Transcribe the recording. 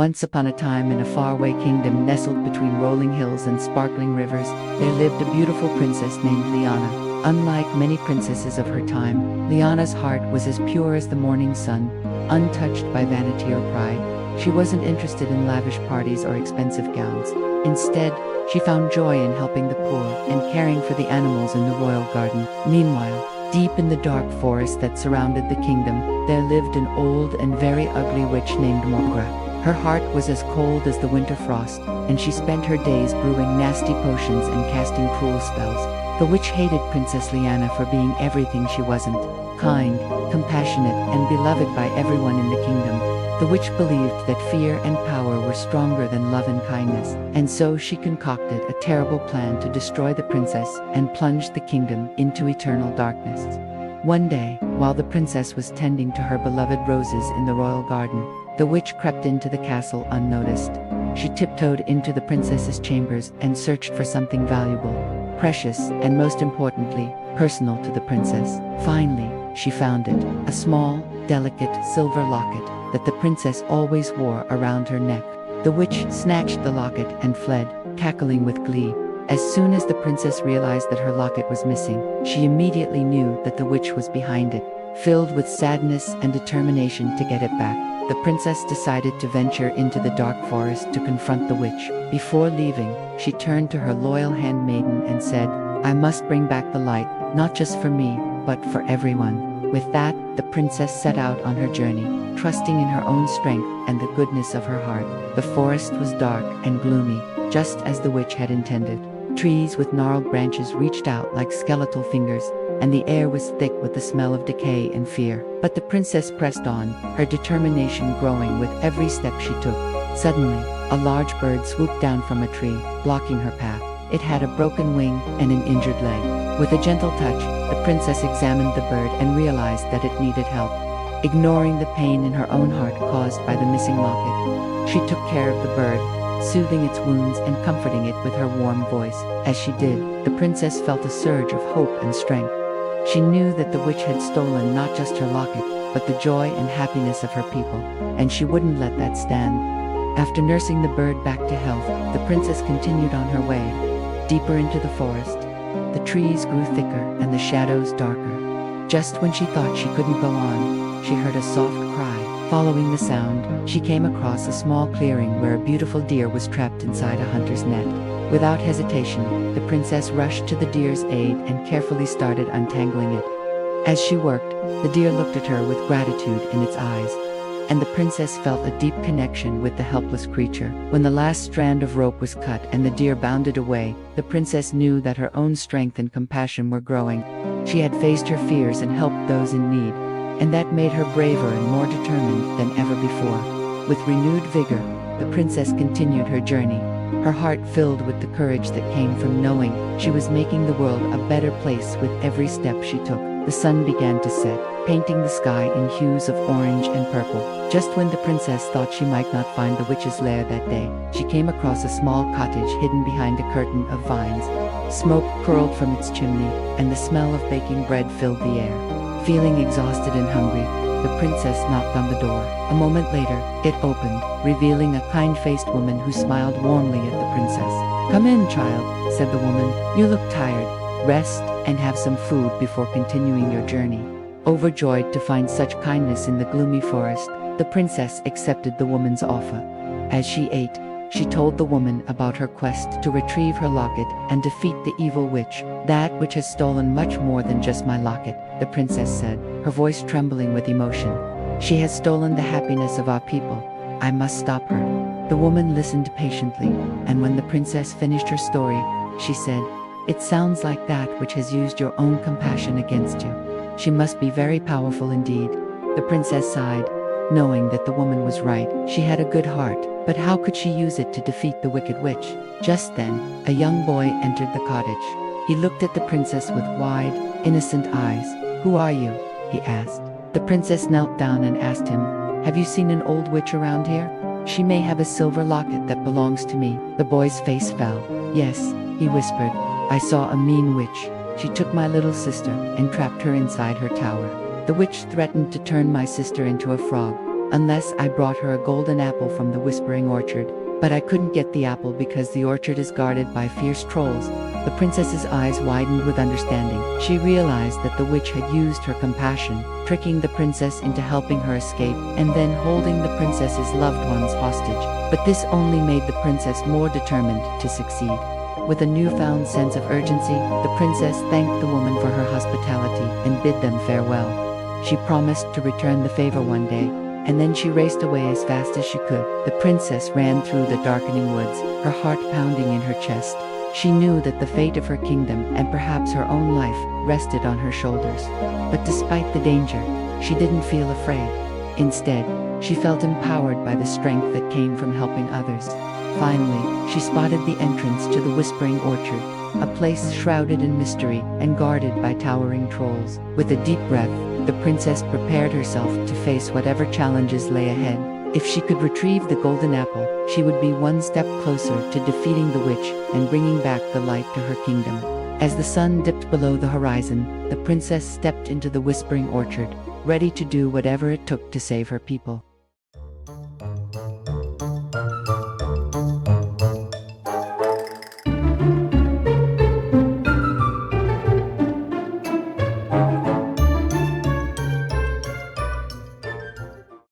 Once upon a time, in a faraway kingdom nestled between rolling hills and sparkling rivers, there lived a beautiful princess named Liana. Unlike many princesses of her time, Liana's heart was as pure as the morning sun, untouched by vanity or pride. She wasn't interested in lavish parties or expensive gowns. Instead, she found joy in helping the poor and caring for the animals in the royal garden. Meanwhile, deep in the dark forest that surrounded the kingdom, there lived an old and very ugly witch named Mogra. Her heart was as cold as the winter frost, and she spent her days brewing nasty potions and casting cruel spells. The witch hated Princess Liana for being everything she wasn't: kind, compassionate, and beloved by everyone in the kingdom. The witch believed that fear and power were stronger than love and kindness, and so she concocted a terrible plan to destroy the princess and plunge the kingdom into eternal darkness. One day, while the princess was tending to her beloved roses in the royal garden, the witch crept into the castle unnoticed. She tiptoed into the princess's chambers and searched for something valuable, precious, and most importantly, personal to the princess. Finally, she found it, a small, delicate silver locket that the princess always wore around her neck. The witch snatched the locket and fled, cackling with glee. As soon as the princess realized that her locket was missing, she immediately knew that the witch was behind it. Filled with sadness and determination to get it back, the princess decided to venture into the dark forest to confront the witch. Before leaving, she turned to her loyal handmaiden and said, "I must bring back the light, not just for me, but for everyone." With that, the princess set out on her journey, trusting in her own strength and the goodness of her heart. The forest was dark and gloomy, just as the witch had intended. Trees with gnarled branches reached out like skeletal fingers, and the air was thick with the smell of decay and fear. But the princess pressed on, her determination growing with every step she took. Suddenly, a large bird swooped down from a tree, blocking her path. It had a broken wing and an injured leg. With a gentle touch, the princess examined the bird and realized that it needed help. Ignoring the pain in her own heart caused by the missing locket, she took care of the bird, soothing its wounds and comforting it with her warm voice. As she did, the princess felt a surge of hope and strength. She knew that the witch had stolen not just her locket, but the joy and happiness of her people, and she wouldn't let that stand. After nursing the bird back to health, the princess continued on her way, deeper into the forest. The trees grew thicker and the shadows darker. Just when she thought she couldn't go on, she heard a soft cry. Following the sound, she came across a small clearing where a beautiful deer was trapped inside a hunter's net. Without hesitation, the princess rushed to the deer's aid and carefully started untangling it. As she worked, the deer looked at her with gratitude in its eyes, and the princess felt a deep connection with the helpless creature. When the last strand of rope was cut and the deer bounded away, the princess knew that her own strength and compassion were growing. She had faced her fears and helped those in need, and that made her braver and more determined than ever before. With renewed vigor, the princess continued her journey, her heart filled with the courage that came from knowing she was making the world a better place with every step she took. The sun began to set, painting the sky in hues of orange and purple. Just when the princess thought she might not find the witch's lair that day, she came across a small cottage hidden behind a curtain of vines. Smoke curled from its chimney, and the smell of baking bread filled the air. Feeling exhausted and hungry, the princess knocked on the door. A moment later, it opened, revealing a kind-faced woman who smiled warmly at the princess. "Come in, child," said the woman. "You look tired. Rest and have some food before continuing your journey." Overjoyed to find such kindness in the gloomy forest, the princess accepted the woman's offer. As she ate, she told the woman about her quest to retrieve her locket and defeat the evil witch. "That witch has stolen much more than just my locket," the princess said, her voice trembling with emotion. "She has stolen the happiness of our people. I must stop her." The woman listened patiently, and when the princess finished her story, she said, "It sounds like that witch has used your own compassion against you. She must be very powerful indeed." The princess sighed, knowing that the woman was right. She had a good heart, but how could she use it to defeat the wicked witch? Just then, a young boy entered the cottage. He looked at the princess with wide, innocent eyes. "Who are you?" he asked. The princess knelt down and asked him, "Have you seen an old witch around here? She may have a silver locket that belongs to me." The boy's face fell. "Yes," he whispered. "I saw a mean witch. She took my little sister and trapped her inside her tower. The witch threatened to turn my sister into a frog. unless I brought her a golden apple from the Whispering Orchard. But I couldn't get the apple because the orchard is guarded by fierce trolls. The princess's eyes widened with understanding. She realized that the witch had used her compassion, tricking the princess into helping her escape, and then holding the princess's loved ones hostage. But this only made the princess more determined to succeed. With a newfound sense of urgency, the princess thanked the woman for her hospitality and bid them farewell. She promised to return the favor one day, and then she raced away as fast as she could. The princess ran through the darkening woods, her heart pounding in her chest. She knew that the fate of her kingdom, and perhaps her own life, rested on her shoulders. But despite the danger, she didn't feel afraid. Instead, she felt empowered by the strength that came from helping others. Finally, she spotted the entrance to the Whispering Orchard, a place shrouded in mystery and guarded by towering trolls. With a deep breath, the princess prepared herself to face whatever challenges lay ahead. If she could retrieve the golden apple, she would be one step closer to defeating the witch and bringing back the light to her kingdom. As the sun dipped below the horizon, the princess stepped into the Whispering Orchard, ready to do whatever it took to save her people.